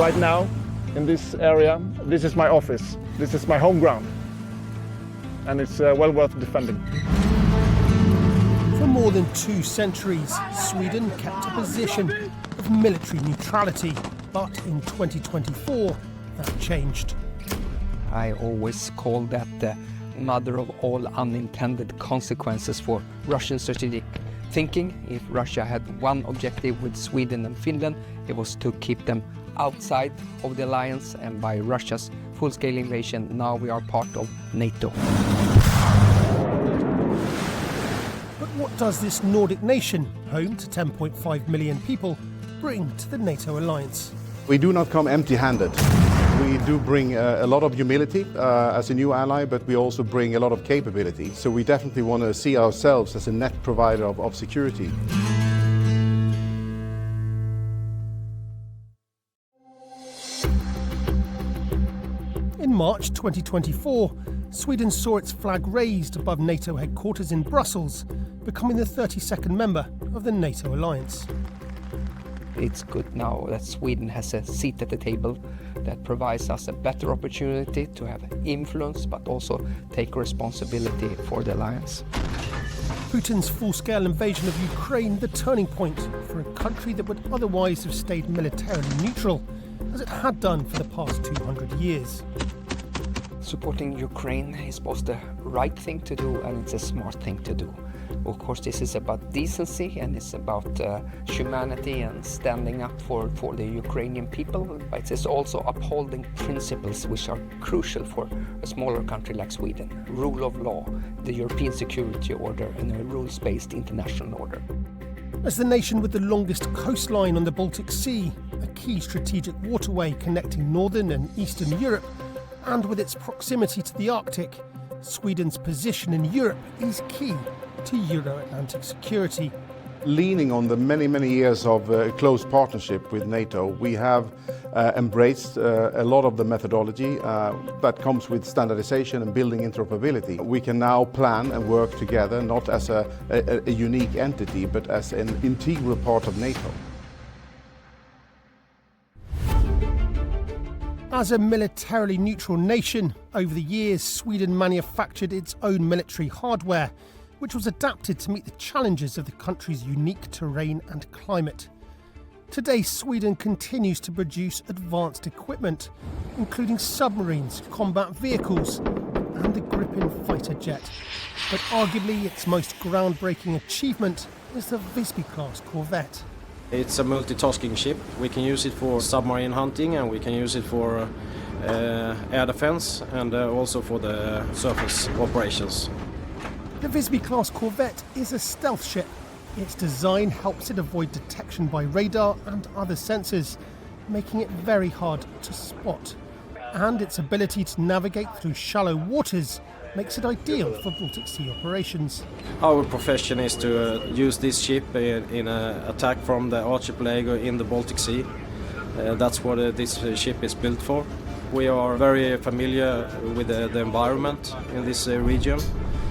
Right now, in this area, this is my office. This is my home ground. And it's well worth defending. For more than 2 centuries, Sweden kept a position of military neutrality. But in 2024, that changed. I always call that the mother of all unintended consequences for Russian strategic thinking. If Russia had one objective with Sweden and Finland, it was to keep them outside of the alliance, and by Russia's full-scale invasion, now we are part of NATO. But what does this Nordic nation, home to 10.5 million people, bring to the NATO alliance? We do not come empty-handed. We do bring a lot of humility as a new ally, but we also bring a lot of capability. So we definitely want to see ourselves as a net provider of security. In March 2024, Sweden saw its flag raised above NATO headquarters in Brussels, becoming the 32nd member of the NATO alliance. It's good now that Sweden has a seat at the table that provides us a better opportunity to have influence, but also take responsibility for the alliance. Putin's full-scale invasion of Ukraine the turning point for a country that would otherwise have stayed militarily neutral, as it had done for the past 200 years. Supporting Ukraine is both the right thing to do and it's a smart thing to do. Of course, this is about decency and it's about humanity and standing up for the Ukrainian people, but it's also upholding principles which are crucial for a smaller country like Sweden. Rule of law, the European security order and a rules-based international order. As the nation with the longest coastline on the Baltic Sea, a key strategic waterway connecting northern and eastern Europe, and with its proximity to the Arctic, Sweden's position in Europe is key to Euro-Atlantic security. Leaning on the many years of close partnership with NATO, we have embraced a lot of the methodology that comes with standardization and building interoperability. We can now plan and work together, not as a unique entity, but as an integral part of NATO. As a militarily neutral nation, over the years Sweden manufactured its own military hardware, which was adapted to meet the challenges of the country's unique terrain and climate. Today, Sweden continues to produce advanced equipment, including submarines, combat vehicles, and the Gripen fighter jet. But arguably its most groundbreaking achievement is the Visby-class corvette. It's a multitasking ship. We can use it for submarine hunting and we can use it for air defense and also for the surface operations. The Visby-class corvette is a stealth ship. Its design helps it avoid detection by radar and other sensors, making it very hard to spot. And its ability to navigate through shallow waters makes it ideal for Baltic Sea operations. Our profession is to use this ship in an attack from the archipelago in the Baltic Sea. That's what this ship is built for. We are very familiar with the environment in this region,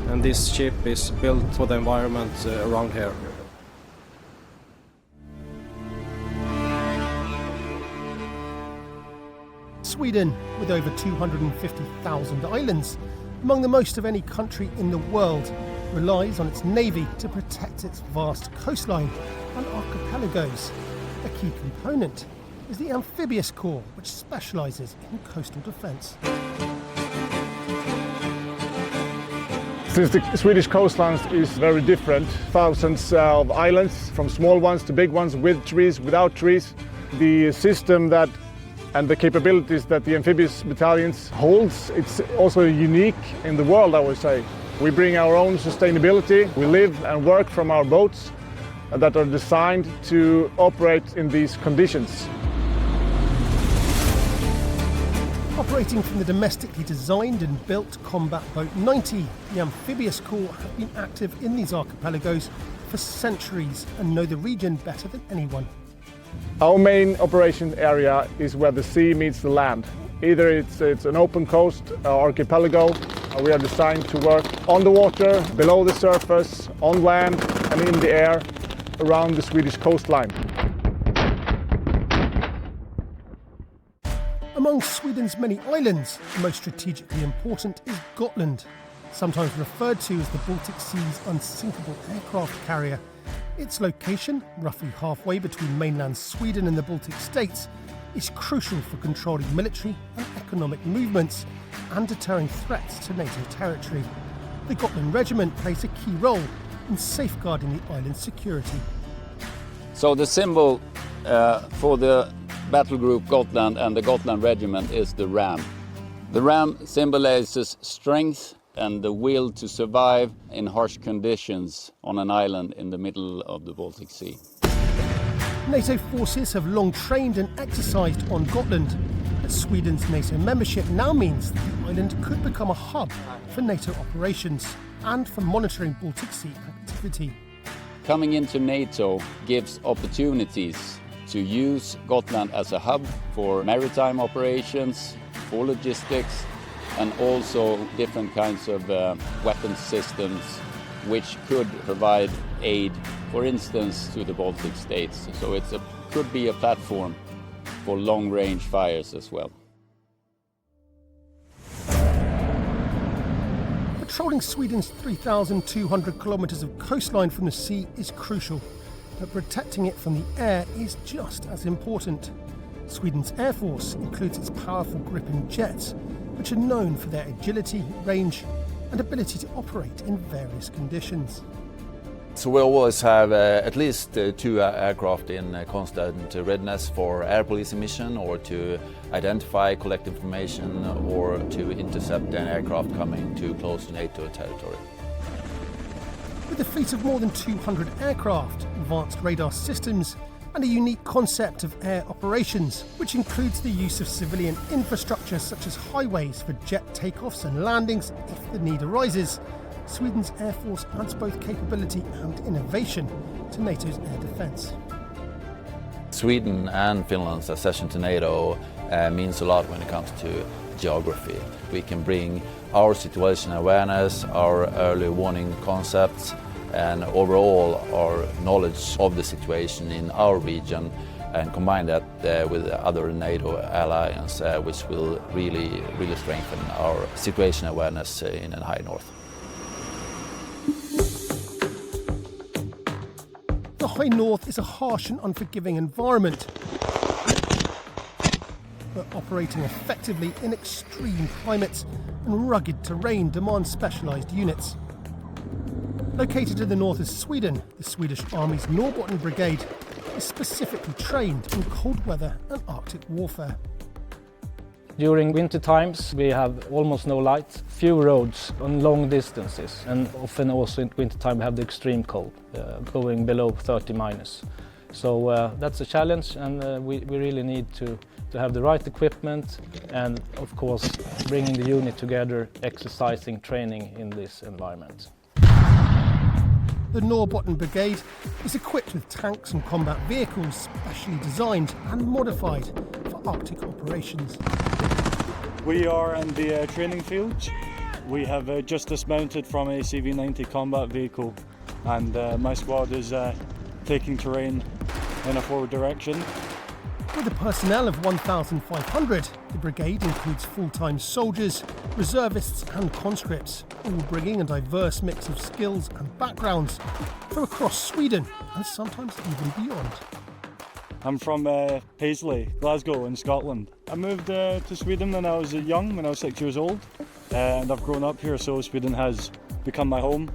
and this ship is built for the environment around here. Sweden, with over 250,000 islands, among the most of any country in the world, relies on its navy to protect its vast coastline and archipelagos. A key component is the amphibious corps, which specialises in coastal defence. Since the Swedish coastline is very different, thousands of islands, from small ones to big ones, with trees, without trees, the system that and the capabilities that the amphibious battalions holds, it's also unique in the world, I would say. We bring our own sustainability. We live and work from our boats that are designed to operate in these conditions. Operating from the domestically designed and built Combat Boat 90, the amphibious corps have been active in these archipelagos for centuries and know the region better than anyone. Our main operation area is where the sea meets the land. Either it's an open coast or archipelago. We are designed to work on the water, below the surface, on land and in the air around the Swedish coastline. Among Sweden's many islands, the most strategically important is Gotland, sometimes referred to as the Baltic Sea's unsinkable aircraft carrier. Its location, roughly halfway between mainland Sweden and the Baltic states, is crucial for controlling military and economic movements and deterring threats to NATO territory. The Gotland Regiment plays a key role in safeguarding the island's security. So the symbol for the battle group Gotland and the Gotland Regiment is the ram. The ram symbolizes strength and the will to survive in harsh conditions on an island in the middle of the Baltic Sea. NATO forces have long trained and exercised on Gotland, but Sweden's NATO membership now means that the island could become a hub for NATO operations and for monitoring Baltic Sea activity. Coming into NATO gives opportunities to use Gotland as a hub for maritime operations, for logistics, and also different kinds of weapons systems which could provide aid, for instance, to the Baltic states. So it could be a platform for long-range fires as well. Patrolling Sweden's 3,200 kilometres of coastline from the sea is crucial, but protecting it from the air is just as important. Sweden's Air Force includes its powerful Gripen jets, which are known for their agility, range, and ability to operate in various conditions. So we always have at least 2 aircraft in constant readiness for air policing mission, or to identify, collect information, or to intercept an aircraft coming too close to NATO territory. With a fleet of more than 200 aircraft, advanced radar systems, and a unique concept of air operations, which includes the use of civilian infrastructure such as highways for jet takeoffs and landings if the need arises, Sweden's Air Force adds both capability and innovation to NATO's air defence. Sweden and Finland's accession to NATO means a lot when it comes to geography. We can bring our situation awareness, our early warning concepts, and overall our knowledge of the situation in our region, and combine that with other NATO allies, which will really strengthen our situation awareness in the high north. The high north is a harsh and unforgiving environment, but operating effectively in extreme climates and rugged terrain demands specialised units. Located in the north of Sweden, the Swedish Army's Norrbotten Brigade is specifically trained in cold weather and Arctic warfare. During winter times we have almost no light, few roads on long distances, and often also in winter time we have the extreme cold, going below 30 minus. So that's a challenge, and we really need to have the right equipment and of course bringing the unit together, exercising, training in this environment. The Norrbotten Brigade is equipped with tanks and combat vehicles specially designed and modified for Arctic operations. We are in the training field. We have just dismounted from a CV-90 combat vehicle, and my squad is taking terrain in a forward direction. With a personnel of 1,500, the brigade includes full-time soldiers, reservists and conscripts, all bringing a diverse mix of skills and backgrounds from across Sweden and sometimes even beyond. I'm from Paisley, Glasgow in Scotland. I moved to Sweden when I was young, when I was 6 years old, and I've grown up here, so Sweden has become my home.